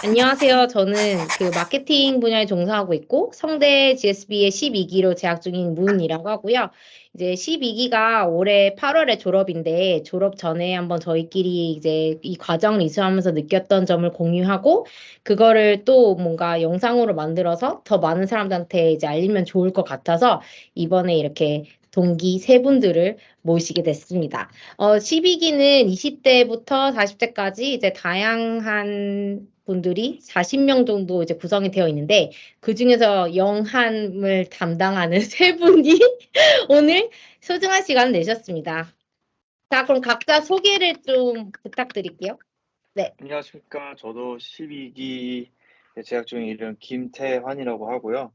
안녕하세요. 저는 그 마케팅 분야에 종사하고 있고 성대 GSB의 12기로 재학 중인 문이라고 하고요. 이제 12기가 올해 8월에 졸업인데 졸업 전에 한번 저희끼리 이제 이 과정을 이수하면서 느꼈던 점을 공유하고 그거를 또 뭔가 영상으로 만들어서 더 많은 사람들한테 이제 알리면 좋을 것 같아서 이번에 이렇게 동기 세 분들을 모시게 됐습니다. 12기는 20대부터 40대까지 이제 다양한 분들이 40명 정도 이제 구성이 되어 있는데 그중에서 영함을 담당하는 세 분이 오늘 소중한 시간을 내셨습니다. 자, 그럼 각자 소개를 좀 부탁드릴게요. 네. 안녕하십니까. 저도 12기 재학 중에 이름 김태환이라고 하고요.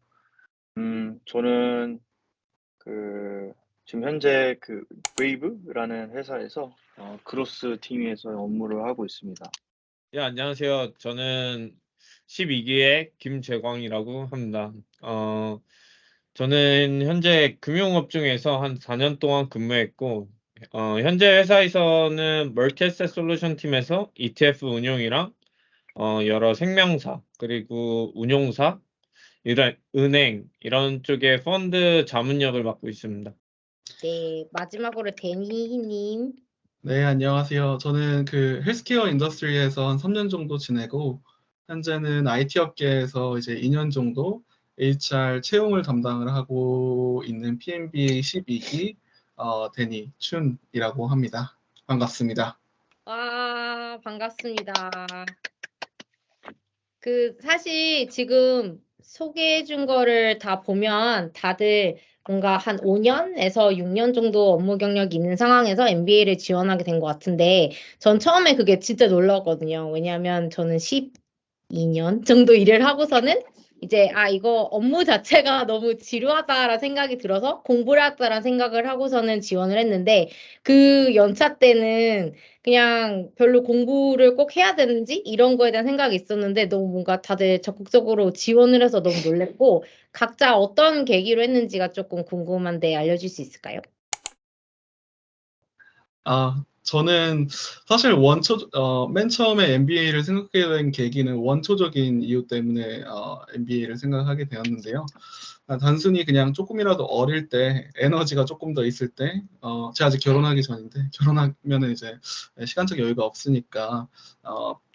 저는 그 지금 현재 그 웨이브라는 회사에서 그로스 팀에서 업무를 하고 있습니다. 예, 안녕하세요. 저는 12기의 김재광이라고 합니다. 저는 현재 금융업종에서 한 4년 동안 근무했고, 현재 회사에서는 멀티애셋 솔루션 팀에서 ETF 운용이랑 여러 생명사, 그리고 운용사, 이런 은행, 이런 쪽의 펀드 자문역을 맡고 있습니다. 네, 마지막으로 데니님. 네, 안녕하세요. 저는 그 헬스케어 인더스트리에서 한 3년 정도 지내고, 현재는 IT 업계에서 이제 2년 정도 HR 채용을 담당을 하고 있는 PMBA 12기 데니 춘이라고 합니다. 반갑습니다. 와, 반갑습니다. 사실 지금 소개해 준 거를 다 보면 다들 뭔가 한 5년에서 6년 정도 업무 경력이 있는 상황에서 MBA를 지원하게 된 것 같은데, 전 처음에 그게 진짜 놀랐거든요. 왜냐하면 저는 12년 정도 일을 하고서는 이제, 이거 업무 자체가 너무 지루하다라는 생각이 들어서 공부를 하자라는 생각을 하고서는 지원을 했는데, 그 연차 때는 그냥 별로 공부를 꼭 해야 되는지 이런 거에 대한 생각이 있었는데 너무 뭔가 다들 적극적으로 지원을 해서 너무 놀랬고 각자 어떤 계기로 했는지가 조금 궁금한데 알려줄 수 있을까요? 저는 사실 맨 처음에 MBA를 생각하게 된 계기는 원초적인 이유 때문에 MBA를 생각하게 되었는데요. 단순히 그냥 조금이라도 어릴 때 에너지가 조금 더 있을 때, 제가 아직 결혼하기 전인데 결혼하면은 이제 시간적 여유가 없으니까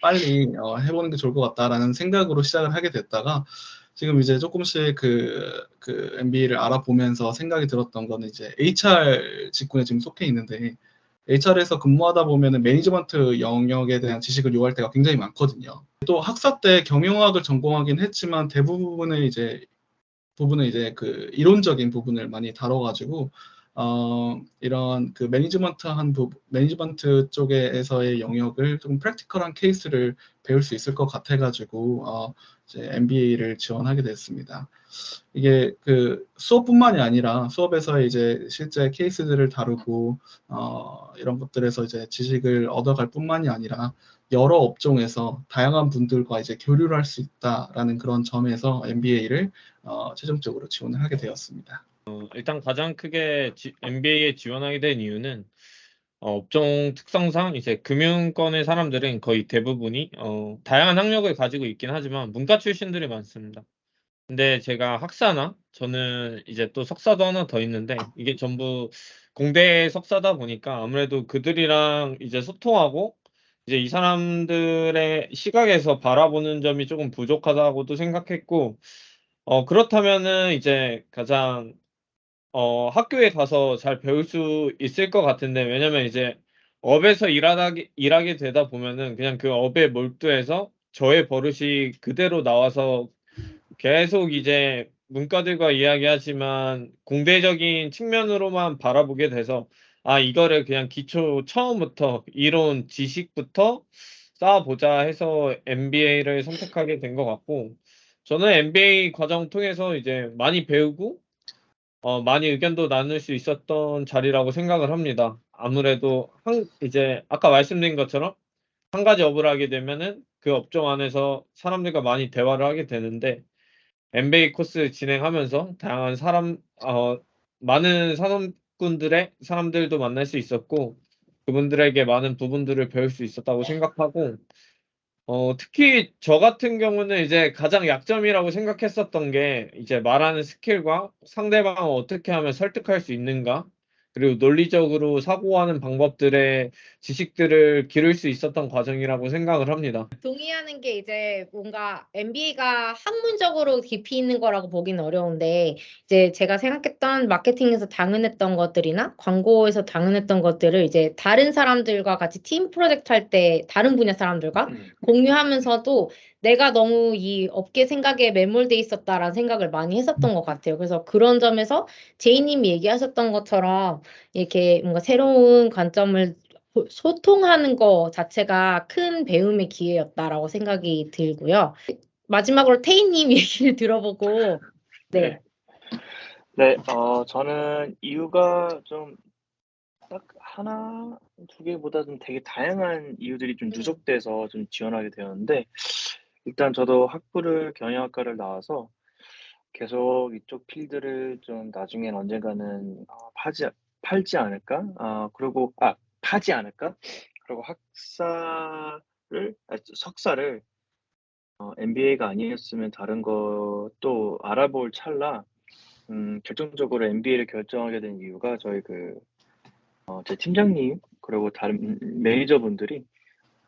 빨리 해보는 게 좋을 것 같다라는 생각으로 시작을 하게 됐다가 지금 이제 조금씩 그 MBA를 알아보면서 생각이 들었던 거는 이제 HR 직군에 지금 속해 있는데 HR에서 근무하다 보면은 매니지먼트 영역에 대한 지식을 요할 때가 굉장히 많거든요. 또 학사 때 경영학을 전공하긴 했지만 대부분의 부분은 이제 그 이론적인 부분을 많이 다뤄가지고 이런 그 매니지먼트 쪽에서의 영역을 조금 프랙티컬한 케이스를 배울 수 있을 것 같아가지고 이제 MBA를 지원하게 됐습니다. 이게 그 수업뿐만이 아니라 수업에서 이제 실제 케이스들을 다루고 이런 것들에서 이제 지식을 얻어갈 뿐만이 아니라 여러 업종에서 다양한 분들과 이제 교류를 할 수 있다라는 그런 점에서 MBA를 최종적으로 지원을 하게 되었습니다. 일단 가장 크게 MBA에 지원하게 된 이유는 업종 특성상 이제 금융권의 사람들은 거의 대부분이 다양한 학력을 가지고 있긴 하지만 문과 출신들이 많습니다. 근데 제가 학사나 저는 이제 또 석사도 하나 더 있는데 이게 전부 공대 석사다 보니까 아무래도 그들이랑 이제 소통하고 이제 이 사람들의 시각에서 바라보는 점이 조금 부족하다고도 생각했고 그렇다면은 이제 가장 학교에 가서 잘 배울 수 있을 것 같은데 왜냐면 이제 업에서 일하게 되다 보면은 그냥 그 업에 몰두해서 저의 버릇이 그대로 나와서 계속 이제 문과들과 이야기하지만 공대적인 측면으로만 바라보게 돼서 이거를 그냥 기초 처음부터 이론 지식부터 쌓아보자 해서 MBA를 선택하게 된 것 같고 저는 MBA 과정 통해서 이제 많이 배우고 많이 의견도 나눌 수 있었던 자리라고 생각을 합니다. 아무래도 이제 아까 말씀드린 것처럼 한 가지 업을 하게 되면은 그 업종 안에서 사람들과 많이 대화를 하게 되는데 MBA 코스 진행하면서 다양한 많은 산업군들의 사람들도 만날 수 있었고 그분들에게 많은 부분들을 배울 수 있었다고 생각하고 특히 저 같은 경우는 이제 가장 약점이라고 생각했었던 게 이제 말하는 스킬과 상대방을 어떻게 하면 설득할 수 있는가, 그리고 논리적으로 사고하는 방법들의 지식들을 기를 수 있었던 과정이라고 생각을 합니다. 동의하는 게 이제 뭔가 MBA가 학문적으로 깊이 있는 거라고 보기는 어려운데 이제 제가 생각했던 마케팅에서 당연했던 것들이나 광고에서 당연했던 것들을 이제 다른 사람들과 같이 팀 프로젝트 할 때 다른 분야 사람들과 공유하면서도 내가 너무 이 업계 생각에 매몰돼 있었다라는 생각을 많이 했었던 것 같아요. 그래서 그런 점에서 제이님이 얘기하셨던 것처럼 이렇게 뭔가 새로운 관점을 소통하는 거 자체가 큰 배움의 기회였다라고 생각이 들고요. 마지막으로 태희님 얘기를 들어보고, 네. 네, 저는 이유가 좀 딱 하나, 두 개보다 좀 되게 다양한 이유들이 좀 누적돼서 좀 지원하게 되었는데, 일단 저도 학부를 경영학과를 나와서 계속 이쪽 필드를 좀 나중엔 언젠가는 팔지 않을까? 파지 않을까? 그리고 석사를 MBA가 아니었으면 다른 것도 알아볼 찰나, 결정적으로 MBA를 결정하게 된 이유가 제 팀장님, 그리고 다른 매니저분들이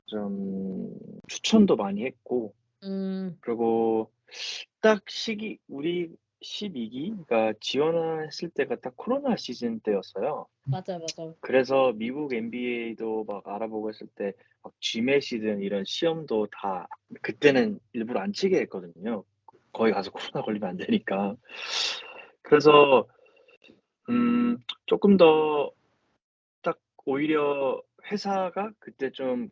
좀 추천도 많이 했고, 그리고 우리 12기가 지원했을 때가 딱 코로나 시즌 때였어요. 맞아, 맞아. 그래서 미국 MBA도 막 알아보고 했을 때, 막 GMAT이든 이런 시험도 다 그때는 일부러 안 치게 했거든요. 거기 가서 코로나 걸리면 안 되니까. 그래서, 조금 더 딱 오히려 회사가 그때 좀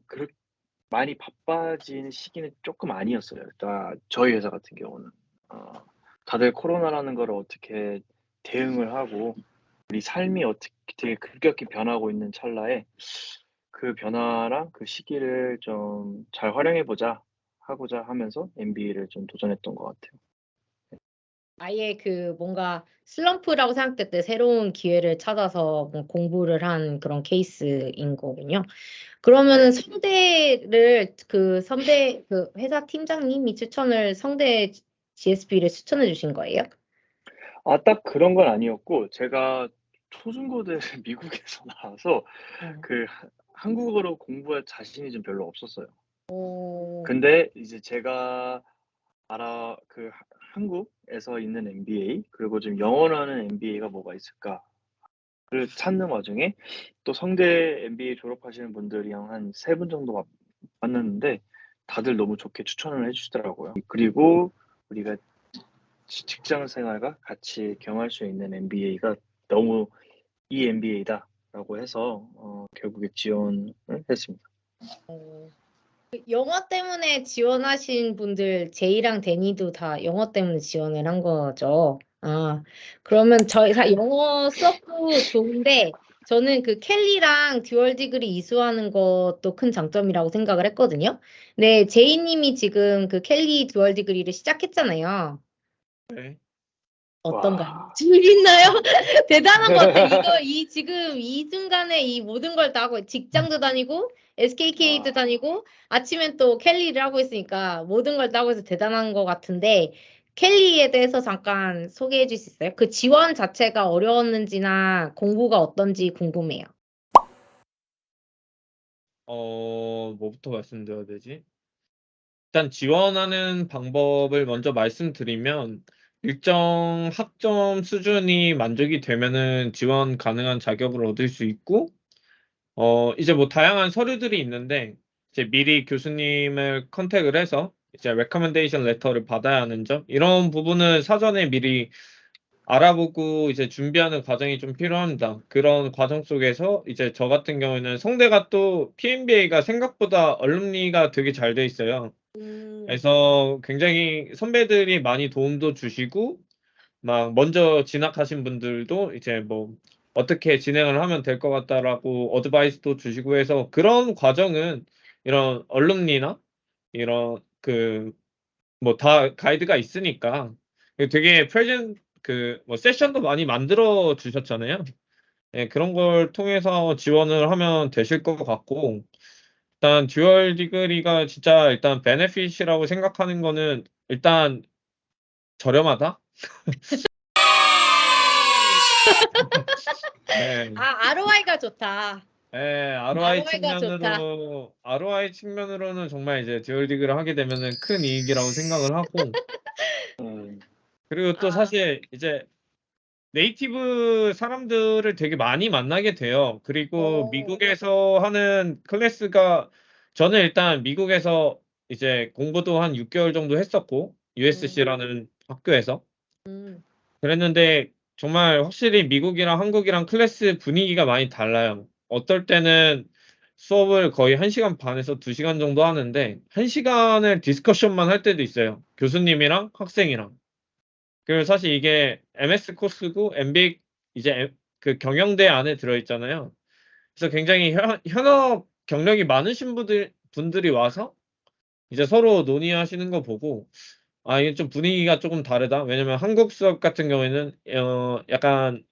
많이 바빠진 시기는 조금 아니었어요. 저희 회사 같은 경우는. 다들 코로나라는 걸 어떻게 대응을 하고 우리 삶이 어떻게 되게 급격히 변하고 있는 찰나에 그 변화랑 그 시기를 좀 잘 활용해 보자 하고자 하면서 MBA를 좀 도전했던 것 같아요. 아예 그 뭔가 슬럼프라고 생각될 때 새로운 기회를 찾아서 뭐 공부를 한 그런 케이스인 거군요. 그러면은 성대 그 회사 팀장님이 성대 GSB를 추천해 주신 거예요? 딱 그런 건 아니었고, 제가 초중고대를 미국에서 나와서 한국어로 공부할 자신이 좀 별로 없었어요. 근데 이제 제가 한국에서 있는 MBA, 그리고 좀 영어로 하는 MBA가 뭐가 있을까를 찾는 와중에 또 성대 MBA 졸업하시는 분들이 한 3분 정도 만났는데 다들 너무 좋게 추천을 해주시더라고요. 그리고 우리가 직장 생활과 같이 경험할 수 있는 MBA가 너무 이 MBA다라고 해서 결국에 지원을 했습니다. 영어 때문에 지원하신 분들, 제이랑 데니도 다 영어 때문에 지원을 한 거죠. 그러면 영어 수업도 좋은데, 저는 그 켈리랑 듀얼 디그리 이수하는 것도 큰 장점이라고 생각을 했거든요. 네, 제이님이 지금 그 켈리 듀얼 디그리를 시작했잖아요. 네. 어떤가요? 와. 재밌나요? 대단한 것 같아. 지금 이 순간에 이 모든 걸 다 하고, 직장도 다니고, SKK도 와. 다니고, 아침엔 또 켈리를 하고 있으니까, 모든 걸 다 하고 있어 대단한 것 같은데, 켈리에 대해서 잠깐 소개해 줄 수 있어요? 그 지원 자체가 어려웠는지나 공부가 어떤지 궁금해요. 뭐부터 말씀드려야 되지? 일단 지원하는 방법을 먼저 말씀드리면, 일정 학점 수준이 만족이 되면은 지원 가능한 자격을 얻을 수 있고, 이제 뭐 다양한 서류들이 있는데, 이제 미리 교수님을 컨택을 해서 이제 레커멘데이션 레터를 받아야 하는 점, 이런 부분은 사전에 미리 알아보고 이제 준비하는 과정이 좀 필요합니다. 그런 과정 속에서 이제 저 같은 경우에는 성대가 또 PMBA가 생각보다 얼룸니가 되게 잘 돼 있어요. 그래서 굉장히 선배들이 많이 도움도 주시고, 막 먼저 진학하신 분들도 이제 뭐 어떻게 진행을 하면 될 것 같다라고 어드바이스도 주시고 해서, 그런 과정은 이런 얼룸니나 이런 뭐 다 가이드가 있으니까 되게 뭐 세션도 많이 만들어 주셨잖아요. 네, 그런 걸 통해서 지원을 하면 되실 것 같고, 일단 듀얼 디그리가 진짜 일단 베네핏이라고 생각하는 거는 일단 저렴하다. 네. ROI가 좋다. 네, ROI가 좋다. ROI 측면으로는 정말 이제 듀얼 디그를 하게 되면은 큰 이익이라고 생각을 하고, 그리고 또 아. 사실 이제 네이티브 사람들을 되게 많이 만나게 돼요. 그리고 미국에서 하는 클래스가, 저는 일단 미국에서 이제 공부도 한 6개월 정도 했었고, USC라는 학교에서. 그랬는데 정말 확실히 미국이랑 한국이랑 클래스 분위기가 많이 달라요. 어떨 때는 수업을 거의 1시간 반에서 2시간 정도 하는데 1시간을 디스커션만 할 때도 있어요. 교수님이랑 학생이랑. 그리고 사실 이게 MS 코스고 MBA 이제 그 경영대 안에 들어있잖아요. 그래서 굉장히 현업 경력이 많으신 분들이 와서 이제 서로 논의하시는 거 보고, 아, 이게 좀 분위기가 조금 다르다. 왜냐면 한국 수업 같은 경우에는 약간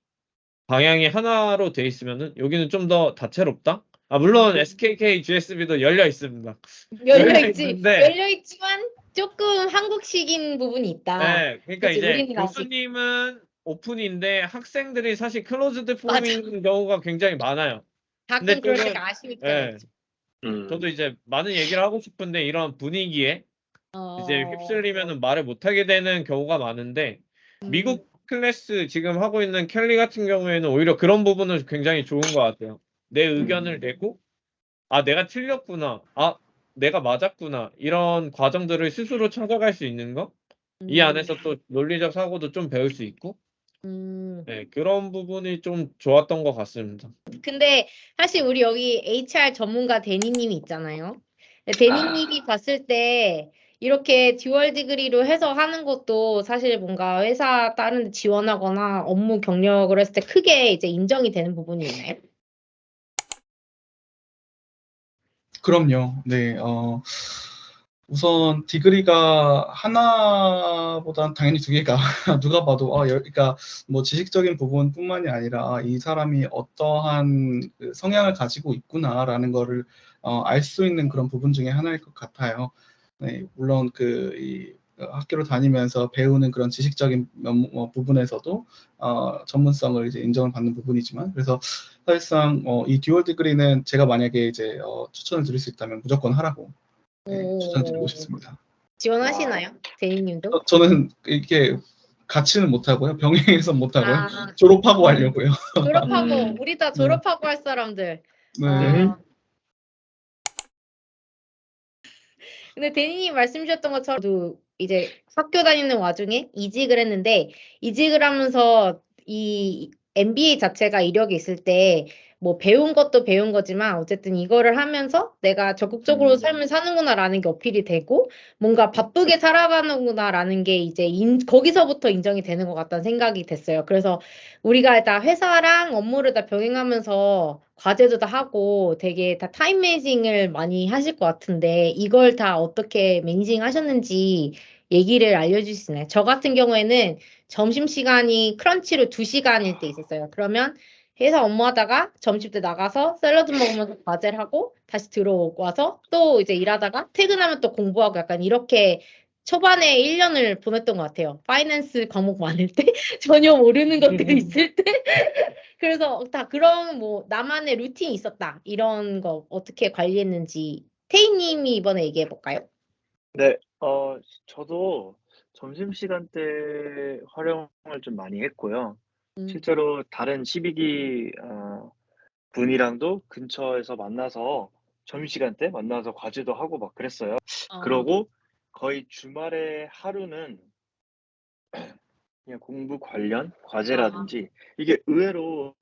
방향이 하나로 돼 있으면은 여기는 좀 더 다채롭다. 아, 물론 SKK GSB도 열려 있습니다. 있는데, 열려있지만 조금 한국식인 부분이 있다. 네, 그러니까 그치, 이제 우리는 아직. 교수님은 오픈인데 학생들이 사실 클로즈드 맞아. 폼인 경우가 굉장히 많아요. 근데 가끔 그럴 조금, 때가 아쉬울 때가 예, 있죠. 저도 이제 많은 얘기를 하고 싶은데 이런 분위기에 이제 휩쓸리면은 말을 못하게 되는 경우가 많은데, 미국 클래스 지금 하고 있는 켈리 같은 경우에는 오히려 그런 부분은 굉장히 좋은 것 같아요. 내 의견을 내고, 아, 내가 틀렸구나. 아, 내가 맞았구나. 이런 과정들을 스스로 찾아갈 수 있는 거. 이 안에서 또 논리적 사고도 좀 배울 수 있고, 네, 그런 부분이 좀 좋았던 것 같습니다. 근데 사실 우리 여기 HR 전문가 데니님이 있잖아요. 데니님이 봤을 때 이렇게 듀얼 디그리로 해서 하는 것도 사실 뭔가 회사 다른 데 지원하거나 업무 경력을 했을 때 크게 이제 인정이 되는 부분이 있나요? 그럼요. 네, 우선 디그리가 하나보단 당연히 두 개가 누가 봐도 그러니까 뭐 지식적인 부분뿐만이 아니라 이 사람이 어떠한 그 성향을 가지고 있구나라는 거를 알 수 있는 그런 부분 중에 하나일 것 같아요. 네, 물론 이 학교를 다니면서 배우는 그런 지식적인 부분에서도 전문성을 이제 인정을 받는 부분이지만, 그래서 사실상 이 듀얼 디그리는 제가 만약에 이제 추천을 드릴 수 있다면 무조건 하라고 추천드리고 싶습니다. 지원하시나요? 데니님도? 저는 이렇게 같이는 못하고요. 병행해서 못하고요. 아, 졸업하고 하려고요. 졸업하고 우리 다 졸업하고 할 사람들. 네. 근데 대리님 말씀 주셨던 것처럼 저도 이제 학교 다니는 와중에 이직을 했는데, 이직을 하면서 이 MBA 자체가 이력이 있을 때 뭐 배운 것도 배운 거지만 어쨌든 이거를 하면서 내가 적극적으로 삶을 사는구나라는 게 어필이 되고, 뭔가 바쁘게 살아가는구나라는 게 이제 거기서부터 인정이 되는 것 같다는 생각이 됐어요. 그래서 우리가 다 회사랑 업무를 다 병행하면서 과제도 다 하고 되게 다 타임 매니징을 많이 하실 것 같은데, 이걸 다 어떻게 매니징 하셨는지 얘기를 알려주실 수 있나요? 저 같은 경우에는 점심시간이 크런치로 2시간일 때 있었어요. 그러면 회사 업무하다가 점심때 나가서 샐러드 먹으면서 과제를 하고 다시 들어와서 또 이제 일하다가 퇴근하면 또 공부하고, 약간 이렇게 초반에 1년을 보냈던 것 같아요. 파이낸스 과목 많을 때, 전혀 모르는 것들이 있을 때. 그래서 다 그런 뭐 나만의 루틴이 있었다. 이런 거 어떻게 관리했는지 태희님이 이번에 얘기해 볼까요? 네, 저도 점심시간 때 활용을 좀 많이 했고요. 실제로 다른 12기 분이랑도 근처에서 만나서 점심시간 때 만나서 과제도 하고 막 그랬어요. 그러고 거의 주말에 하루는 그냥 공부 관련 과제라든지, 이게 의외로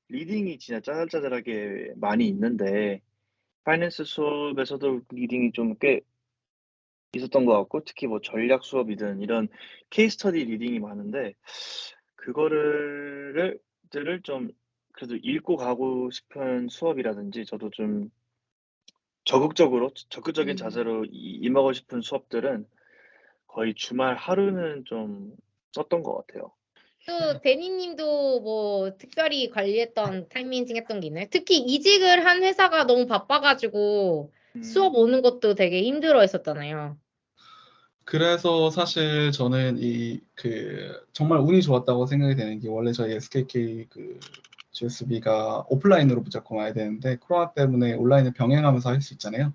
리딩이 진짜 짜잘짜잘하게 많이 있는데 파이낸스 수업에서도 리딩이 좀 꽤 있었던 것 같고, 특히 뭐 전략 수업이든 이런 케이스 스터디 리딩이 많은데 그거를 좀 그래도 읽고 가고 싶은 수업이라든지, 저도 좀 적극적인 자세로 임하고 싶은 수업들은 거의 주말 하루는 좀 썼던 것 같아요. 또 데니님도 뭐 특별히 관리했던 타임 매니징 했던 게 있나요? 특히 이직을 한 회사가 너무 바빠가지고 수업 오는 것도 되게 힘들어 했었잖아요. 그래서 사실 저는 정말 운이 좋았다고 생각이 되는 게 원래 저희 SKK GSB가 오프라인으로 무조건 와야 되는데 코로나 때문에 온라인을 병행하면서 할 수 있잖아요.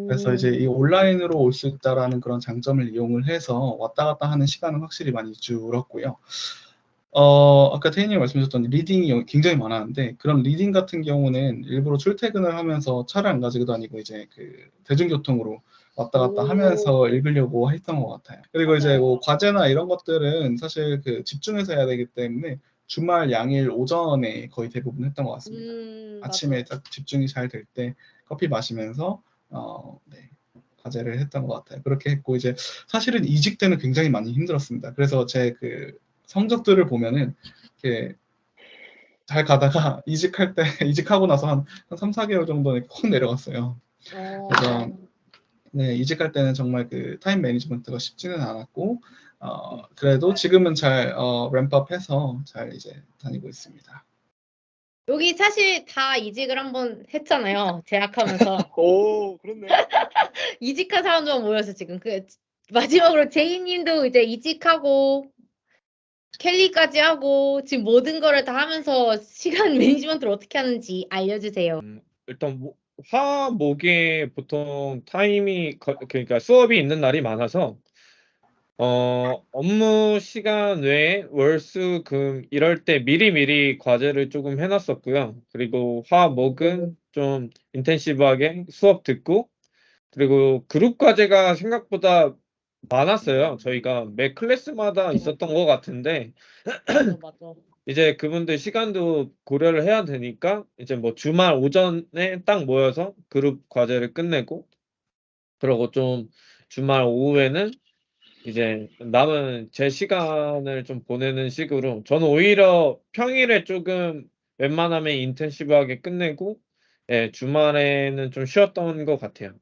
그래서 이제 이 온라인으로 올 수 있다라는 그런 장점을 이용을 해서 왔다 갔다 하는 시간은 확실히 많이 줄었고요. 아까 태희님 말씀하셨던 리딩이 굉장히 많았는데 그런 리딩 같은 경우는 일부러 출퇴근을 하면서 차를 안 가지고 다니고 이제 대중교통으로 왔다 갔다 하면서 읽으려고 했던 것 같아요. 그리고 이제 뭐 과제나 이런 것들은 사실 집중해서 해야 되기 때문에 주말 양일 오전에 거의 대부분 했던 것 같습니다. 아침에 맞아. 딱 집중이 잘 될 때 커피 마시면서 네, 과제를 했던 것 같아요. 그렇게 했고 이제 사실은 이직 때는 굉장히 많이 힘들었습니다. 그래서 제 성적들을 보면은 이렇게 잘 가다가 이직하고 나서 한 3, 4개월 정도는 콕 내려갔어요. 그래서 네, 이직할 때는 정말 타임 매니지먼트가 쉽지는 않았고 그래도 지금은 잘 램프업해서 잘 이제 다니고 있습니다. 여기 사실 다 이직을 한번 했잖아요. 재학하면서. 오, 그렇네. 이직한 사람들만 모여서 지금 마지막으로 제이님도 이제 이직하고 캘리까지 하고 지금 모든 거를 다 하면서 시간 매니지먼트를 어떻게 하는지 알려주세요. 일단 화, 목에 보통 그러니까 수업이 있는 날이 많아서 업무 시간 외에 월, 수, 금 이럴 때 미리미리 과제를 조금 해놨었고요. 그리고 화, 목은 좀 인텐시브하게 수업 듣고 그리고 그룹 과제가 생각보다 많았어요. 저희가 매 클래스마다 있었던 것 같은데 맞아. 이제 그분들 시간도 고려를 해야 되니까 이제 뭐 주말 오전에 딱 모여서 그룹 과제를 끝내고 그러고 좀 주말 오후에는 이제 남은 제 시간을 좀 보내는 식으로 저는 오히려 평일에 조금 웬만하면 인텐시브하게 끝내고 예, 주말에는 좀 쉬었던 것 같아요.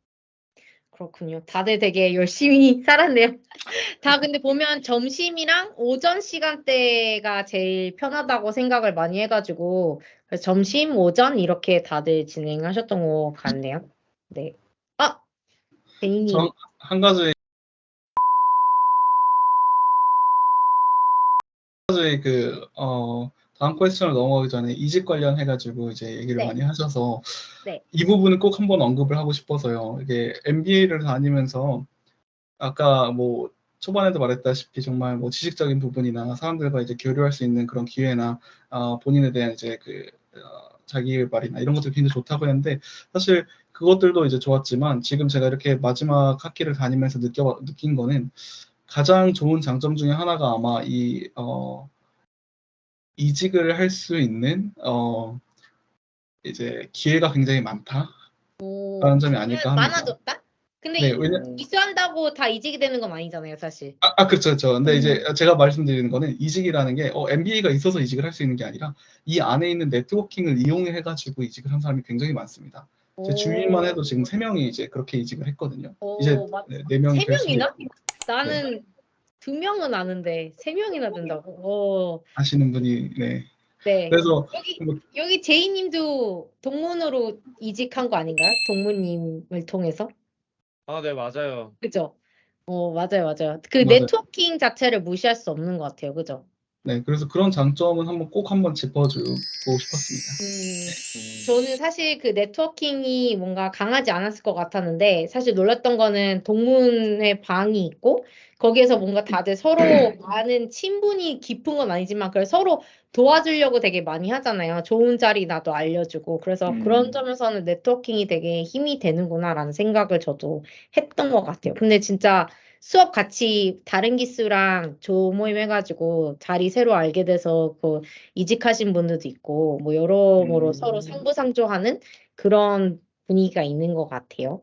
그렇군요. 다들 되게 열심히 살았네요. 다 근데 보면 점심이랑 오전 시간대가 제일 편하다고 생각을 많이 해가지고 그래서 점심, 오전 이렇게 다들 진행하셨던 것 같네요. 네. 제이님. 저 한 가지 다음 퀘스천을 넘어가기 전에 이직 관련해가지고 이제 얘기를 네. 많이 하셔서 네. 이 부분은 꼭 한번 언급을 하고 싶어서요. 이게 MBA를 다니면서 아까 뭐 초반에도 말했다시피 정말 뭐 지식적인 부분이나 사람들과 이제 교류할 수 있는 그런 기회나 본인에 대한 이제 자기 개발이나 이런 것들이 굉장히 좋다고 했는데 사실 그것들도 이제 좋았지만 지금 제가 이렇게 마지막 학기를 다니면서 느낀 거는 가장 좋은 장점 중에 하나가 아마 이직을 할 수 있는 이제 기회가 굉장히 많다라는 점이 아닐까 합니다. 많아졌다? 근데 네, 이수한다고 다 이직이 되는 건 아니잖아요, 사실. 그렇죠, 그렇죠. 근데 이제 제가 말씀드리는 거는 이직이라는 게 MBA가 있어서 이직을 할 수 있는 게 아니라 이 안에 있는 네트워킹을 이용해가지고 이직을 한 사람이 굉장히 많습니다. 제 주위만 해도 지금 3명이 이제 그렇게 이직을 했거든요. 이제 4명이 될 수도 3명이나? 있고. 나는 2명은 아는데 3명이나 된다고? 아시는 분이 네. 네. 그래서 여기 제이님도 동문으로 이직한 거 아닌가요? 동문님을 통해서? 네, 맞아요. 그죠? 맞아요, 맞아요. 맞아요. 네트워킹 자체를 무시할 수 없는 것 같아요. 그죠? 네, 그래서 그런 장점은 꼭 한번 짚어주고 싶었습니다. 저는 사실 네트워킹이 뭔가 강하지 않았을 것 같았는데, 사실 놀랐던 거는 동문회 방이 있고, 거기에서 뭔가 다들 서로 아는 친분이 깊은 건 아니지만, 그걸 서로 도와주려고 되게 많이 하잖아요. 좋은 자리 나도 알려주고. 그래서 그런 점에서는 네트워킹이 되게 힘이 되는구나라는 생각을 저도 했던 것 같아요. 근데 진짜 수업 같이 다른 기수랑 조모임 해가지고 자리 새로 알게 돼서 이직하신 분들도 있고, 뭐 여러모로 서로 상부상조하는 그런 분위기가 있는 것 같아요.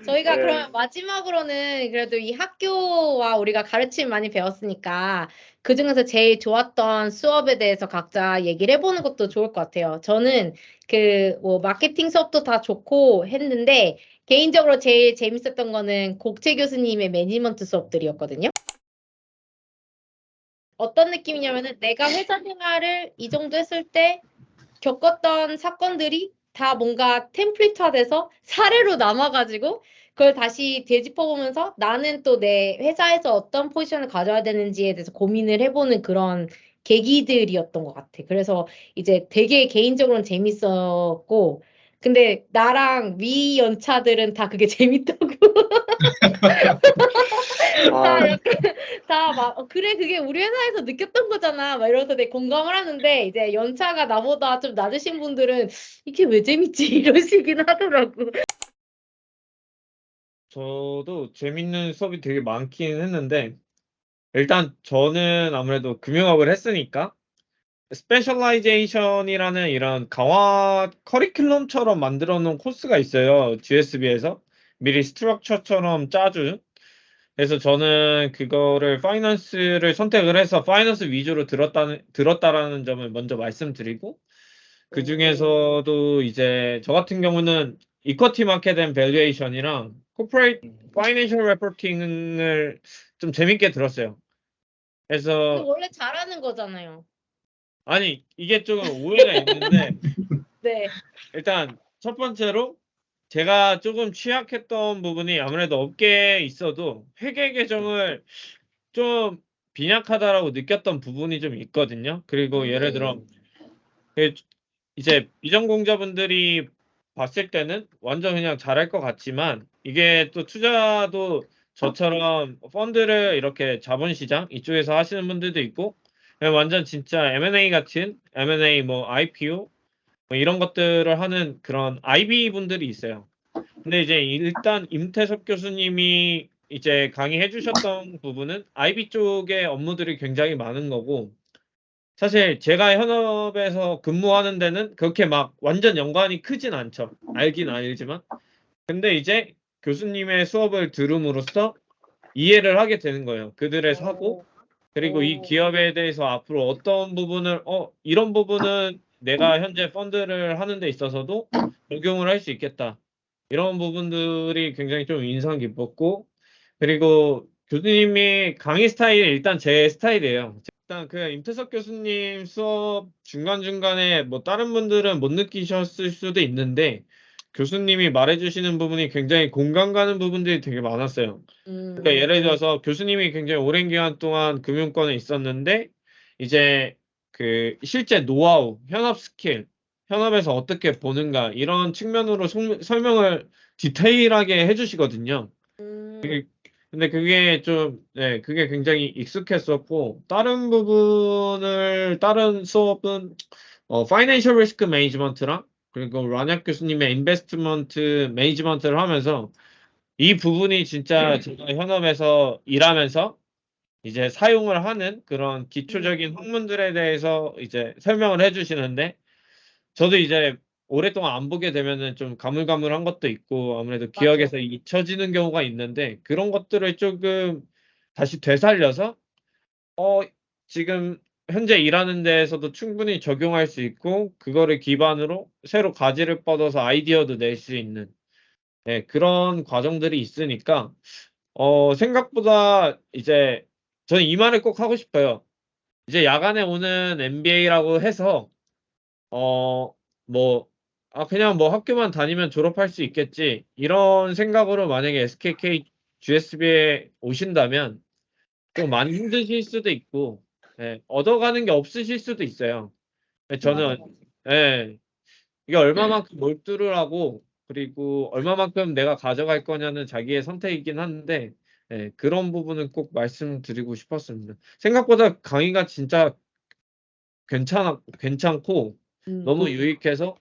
저희가 네. 그러면 마지막으로는 그래도 이 학교와 우리가 가르침 많이 배웠으니까 그중에서 제일 좋았던 수업에 대해서 각자 얘기를 해보는 것도 좋을 것 같아요. 저는 뭐 마케팅 수업도 다 좋고 했는데 개인적으로 제일 재밌었던 거는 곡채 교수님의 매니지먼트 수업들이었거든요. 어떤 느낌이냐면은 내가 회사 생활을 이 정도 했을 때 겪었던 사건들이 다 뭔가 템플릿화돼서 사례로 남아가지고 그걸 다시 되짚어보면서 나는 또 내 회사에서 어떤 포지션을 가져야 되는지에 대해서 고민을 해보는 그런 계기들이었던 것 같아. 그래서 이제 되게 개인적으로는 재밌었고, 근데 나랑 위 연차들은 다 그게 재밌다고. 다 아, 이렇게 다 막 그래 그게 우리 회사에서 느꼈던 거잖아 막 이러면서 되게 공감을 하는데 이제 연차가 나보다 좀 낮으신 분들은 이게 왜 재밌지 이러시긴 하더라고. 저도 재밌는 수업이 되게 많긴 했는데, 일단 저는 아무래도 금융학을 했으니까, 스페셜라이제이션이라는 이런 강화 커리큘럼처럼 만들어 놓은 코스가 있어요. GSB에서. 미리 스트럭처처럼 짜준. 그래서 저는 그거를 파이낸스를 선택을 해서 파이낸스 위주로 들었다라는 점을 먼저 말씀드리고, 그 중에서도 이제 저 같은 경우는 이쿼티 마켓 앤 밸류에이션이랑 코퍼레이트 파이낸셜 레포팅을 좀 재밌게 들었어요. 근데 그래서 원래 잘하는 거잖아요. 아니 이게 조금 오해가 있는데 네. 일단 첫 번째로 제가 조금 취약했던 부분이 아무래도 업계에 있어도 회계 개정을 좀 빈약하다라고 느꼈던 부분이 좀 있거든요. 그리고 예를 들어 그 이제 비전공자분들이 봤을 때는 완전 그냥 잘할 것 같지만 이게 또 투자도 저처럼 펀드를 이렇게 자본시장 이쪽에서 하시는 분들도 있고 그냥 완전 진짜 M&A 같은 M&A 뭐 IPO 뭐 이런 것들을 하는 그런 IB 분들이 있어요. 근데 이제 일단 임태섭 교수님이 이제 강의해 주셨던 부분은 IB 쪽의 업무들이 굉장히 많은 거고 사실 제가 현업에서 근무하는 데는 그렇게 막 완전 연관이 크진 않죠. 알긴 알지만. 근데 이제 교수님의 수업을 들음으로써 이해를 하게 되는 거예요. 그들의 사고, 그리고 이 기업에 대해서 앞으로 어떤 부분을, 이런 부분은 내가 현재 펀드를 하는 데 있어서도 적용을 할 수 있겠다. 이런 부분들이 굉장히 좀 인상 깊었고, 그리고 교수님이 강의 스타일이 일단 제 스타일이에요. 일단 그 임태석 교수님 수업 중간중간에 뭐 다른 분들은 못 느끼셨을 수도 있는데, 교수님이 말해주시는 부분이 굉장히 공감 가는 부분들이 되게 많았어요. 그러니까 예를 들어서 교수님이 굉장히 오랜 기간 동안 금융권에 있었는데 이제 그 실제 노하우, 현업 스킬, 현업에서 어떻게 보는가 이런 측면으로 설명을 디테일하게 해주시거든요. 근데 그게 좀, 네, 그게 굉장히 익숙했었고 다른 수업은 파이낸셜 리스크 매니지먼트랑 그리고 란약 교수님의 인베스트먼트 매니지먼트를 하면서 이 부분이 진짜 제가 현업에서 일하면서 이제 사용을 하는 그런 기초적인 학문들에 대해서 이제 설명을 해주시는데 저도 이제 오랫동안 안 보게 되면은 좀 가물가물한 것도 있고 아무래도 기억에서 잊혀지는 경우가 있는데 그런 것들을 조금 다시 되살려서 어 지금 현재 일하는 데에서도 충분히 적용할 수 있고 그거를 기반으로 새로 가지를 뻗어서 아이디어도 낼 수 있는 네, 그런 과정들이 있으니까 생각보다 이제 저는 이 말을 꼭 하고 싶어요. 이제 야간에 오는 MBA라고 해서 뭐 그냥 뭐 학교만 다니면 졸업할 수 있겠지. 이런 생각으로 만약에 SKK GSB에 오신다면 좀 많이 힘드실 수도 있고 예, 얻어가는 게 없으실 수도 있어요. 예, 저는 예, 이게 얼마만큼 몰두를 하고 그리고 얼마만큼 내가 가져갈 거냐는 자기의 선택이긴 한데 예, 그런 부분은 꼭 말씀드리고 싶었습니다. 생각보다 강의가 진짜 괜찮고 너무 유익해서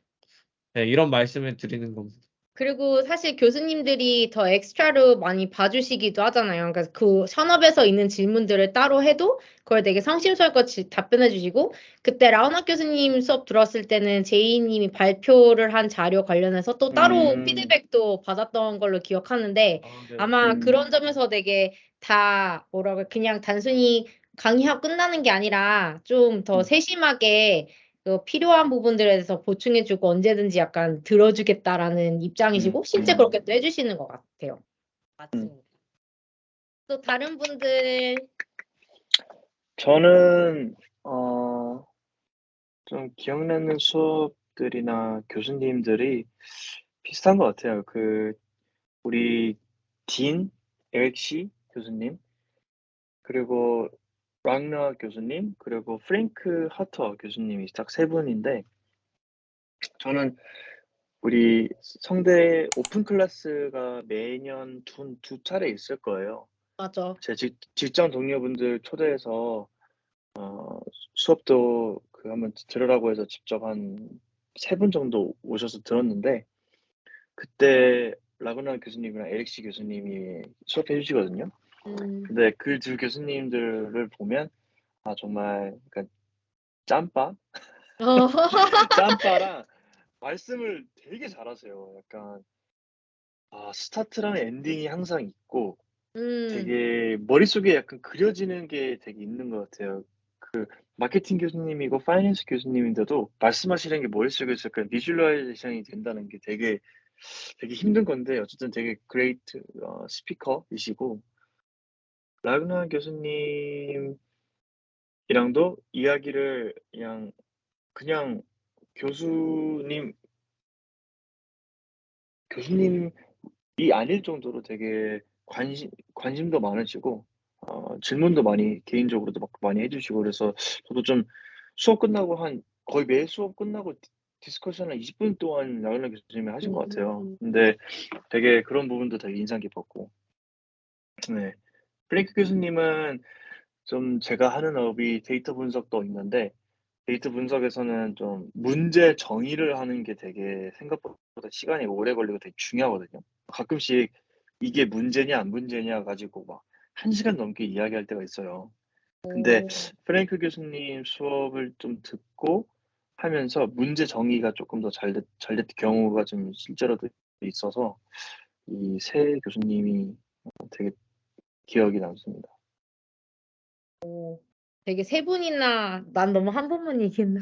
예, 이런 말씀을 드리는 겁니다. 그리고 사실 교수님들이 더 엑스트라로 많이 봐주시기도 하잖아요. 그러니까 그 현업에서 있는 질문들을 따로 해도 그걸 되게 성심성의껏 답변해 주시고 그때 라운학 교수님 수업 들었을 때는 제이님이 발표를 한 자료 관련해서 또 따로 피드백도 받았던 걸로 기억하는데 네. 아마 그런 점에서 되게 다 뭐라고 그냥 단순히 강의하고 끝나는 게 아니라 좀 더 세심하게 그 필요한 부분들에 대해서 보충해주고 언제든지 약간 들어주겠다라는 입장이시고 실제 그렇게 또 해주시는 것 같아요. 맞습니다. 또 다른 분들 저는 좀 기억나는 수업 감독들이나 교수님들이 비슷한 것 같아요. 우리 딘 에릭시 교수님, 그리고 랑너 교수님, 그리고 프랭크 하터 교수님이 딱 세 분인데, 저는 우리 성대 오픈 클래스가 매년 두 차례 있을 거예요. 맞아. 제 직장 동료분들 초대해서 수업도 한번 들으라고 해서 직접 한 3분 정도 오셔서 들었는데, 그때 라그나 교수님이랑 에릭시 교수님이 수업해 주시거든요. 근데 그 두 교수님들을 보면 정말 그러니까 짬바 짬바랑 말씀을 되게 잘하세요. 약간 스타트랑 엔딩이 항상 있고 되게 머릿속에 약간 그려지는 게 되게 있는 것 같아요. 마케팅 교수님이고 파이낸스 교수님인데도 말씀하시는 게 머릿속에서 약간 비주얼라이제이션이 된다는 게 되게 힘든 건데, 어쨌든 되게 그레이트 스피커이시고, 라그나 교수님이랑도 이야기를 그냥 교수님이 아닐 정도로 되게 관심도 많으시고, 질문도 개인적으로도 막 많이 해주시고, 그래서 저도 좀 수업 끝나고 거의 매 수업 끝나고 디스커션을 20분 동안 라그나 교수님이 하신 것 같아요. 근데 되게 그런 부분도 되게 인상 깊었고, 네. 프랭크 교수님은 좀 제가 하는 업이 데이터 분석도 있는데, 데이터 분석에서는 좀 문제 정의를 하는 게 되게 생각보다 시간이 오래 걸리고 되게 중요하거든요. 가끔씩 이게 문제냐 안 문제냐 가지고 막 1시간 넘게 이야기할 때가 있어요. 근데 프랭크 교수님 수업을 좀 듣고 하면서 문제 정의가 조금 더 잘 됐던 경우가 좀 실제로도 있어서 이 세 교수님이 되게 기억이 남습니다. 되게 세 분이나, 난 너무 한 번만 얘기했나?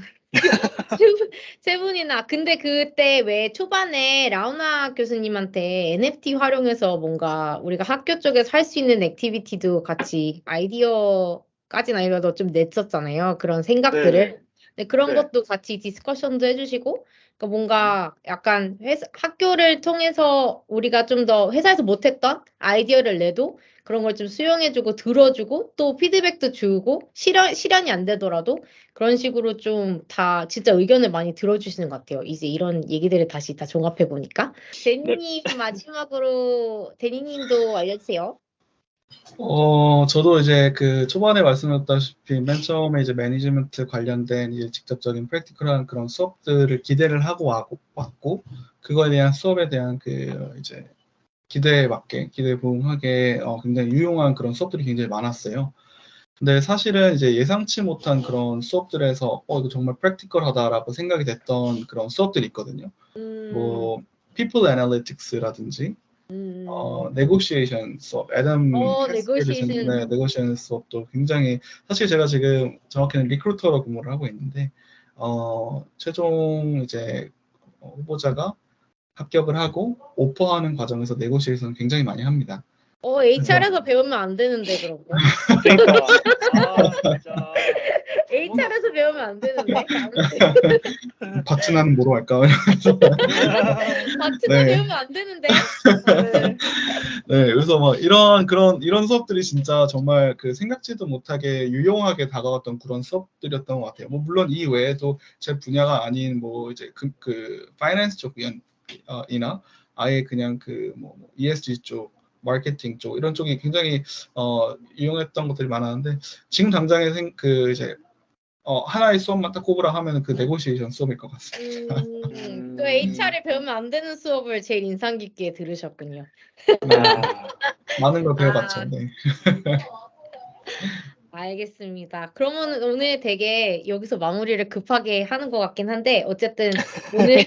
세 분이나. 근데 그때 왜 초반에 라우나 교수님한테 NFT 활용해서 뭔가 우리가 학교 쪽에서 할 수 있는 액티비티도 같이 아이디어까지는 아니라도 좀 냈었잖아요. 그런 생각들을. 네네. 근데 그런 네. 것도 같이 디스커션도 해주시고, 그러니까 뭔가 약간 학교를 통해서 우리가 좀 더 회사에서 못했던 아이디어를 내도 그런 걸 좀 수용해주고 들어주고 또 피드백도 주고 실현이 안 되더라도 그런 식으로 좀 다 진짜 의견을 많이 들어주시는 것 같아요. 이제 이런 얘기들을 다시 다 종합해 보니까. 데니님 마지막으로 데니님도 알려주세요. 저도 이제 그 초반에 말씀드렸다시피 맨 처음에 이제 매니지먼트 관련된 이제 직접적인 프랙티컬한 그런 수업들을 기대를 하고 왔고, 그거에 대한 수업에 대한 이제 기대에 맞게, 기대에 부응하게 굉장히 유용한 그런 수업들이 굉장히 많았어요. 근데 사실은 이제 예상치 못한 그런 수업들에서 이거 정말 프랙티컬하다라고 생각이 됐던 그런 수업들이 있거든요. 뭐 people analytics라든지 negotiation 수업, 애덤 negotiation. negotiation 수업도 굉장히, 사실 제가 지금 정확히는 리크루터로 근무를 하고 있는데 최종 이제 후보자가 합격을 하고 오퍼하는 과정에서 네고시에이션 굉장히 많이 합니다. HR에서 배우면 안 되는데 그런 거. 그러니까 진짜 HR에서 배우면 안 되는데. 바치나는 뭐로 할까? 바치나 배우면 안 되는데. 네, 그래서 뭐 이런 수업들이 진짜 정말 생각지도 못하게 유용하게 다가왔던 그런 수업들이었던 것 같아요. 뭐 물론 이 외에도 제 분야가 아닌 뭐 이제 파이낸스 쪽이나 아예 그냥 뭐 ESG 쪽, 마케팅 쪽 이런 쪽이 굉장히 유용했던 것들이 많았는데, 지금 당장에 이제 하나의 수업만 딱 꼽으라 하면 네고시에이션 수업일 것 같습니다. 또 HR을 배우면 안 되는 수업을 제일 인상 깊게 들으셨군요. 많은 걸 배워갔죠. 네. 알겠습니다. 그러면 오늘 되게 여기서 마무리를 급하게 하는 것 같긴 한데 어쨌든 오늘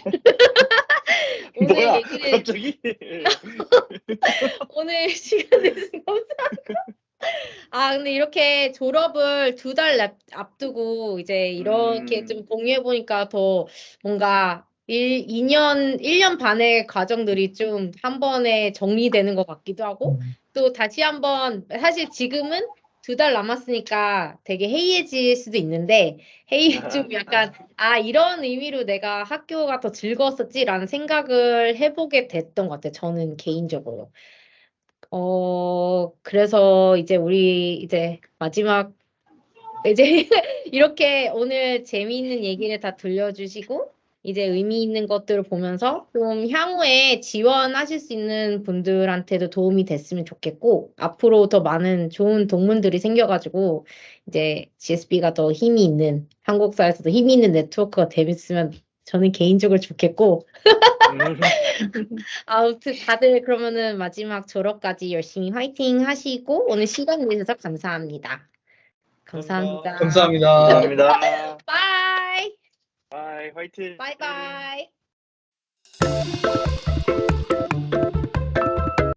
뭐야 얘기를 갑자기 오늘 시간 내주셔서 감사합니다. 근데 이렇게 졸업을 2달 앞두고 이제 이렇게 좀 공유해 보니까 더 뭔가 1년 반의 과정들이 좀 한 번에 정리되는 것 같기도 하고 또 다시 한번 사실 지금은 2달 남았으니까 되게 해이해질 수도 있는데 좀 약간 이런 의미로 내가 학교가 더 즐거웠었지라는 생각을 해보게 됐던 것 같아요. 저는 개인적으로. 그래서 이제 우리 이제 마지막 이제 이렇게 오늘 재미있는 얘기를 다 들려주시고 이제 의미 있는 것들을 보면서 좀 향후에 지원하실 수 있는 분들한테도 도움이 됐으면 좋겠고 앞으로 더 많은 좋은 동문들이 생겨가지고 이제 GSB가 더 힘이 있는 한국사에서도 힘이 있는 네트워크가 됐으면 저는 개인적으로 좋겠고 아무튼 다들 그러면은 마지막 졸업까지 열심히 화이팅 하시고 오늘 시간 내주셔서 감사합니다. 감사합니다. 감사합니다. 감사합니다. 바이. 바이, 화이팅! 바이바이.